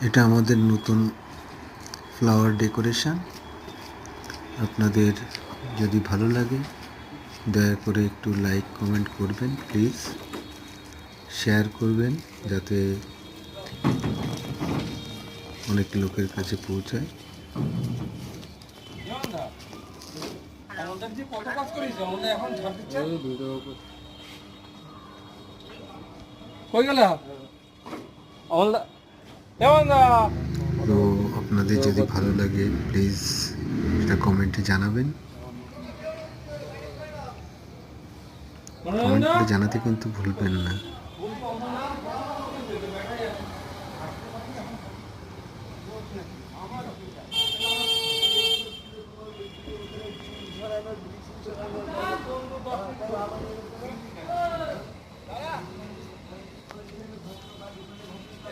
এটা আমাদের নতুন ফ্লাওয়ার ডেকোরেশন। আপনাদের যদি ভালো লাগে দয়া করে একটু লাইক কমেন্ট করবেন প্লিজ, শেয়ার করবেন যাতে অনেক লোকের কাছে পৌঁছায়। তো আপনাদের যদি ভালো লাগে প্লিজ এটা কমেন্টে জানাবেন। কমেন্ট করে জানাতে কিন্তু ভুলবেন না।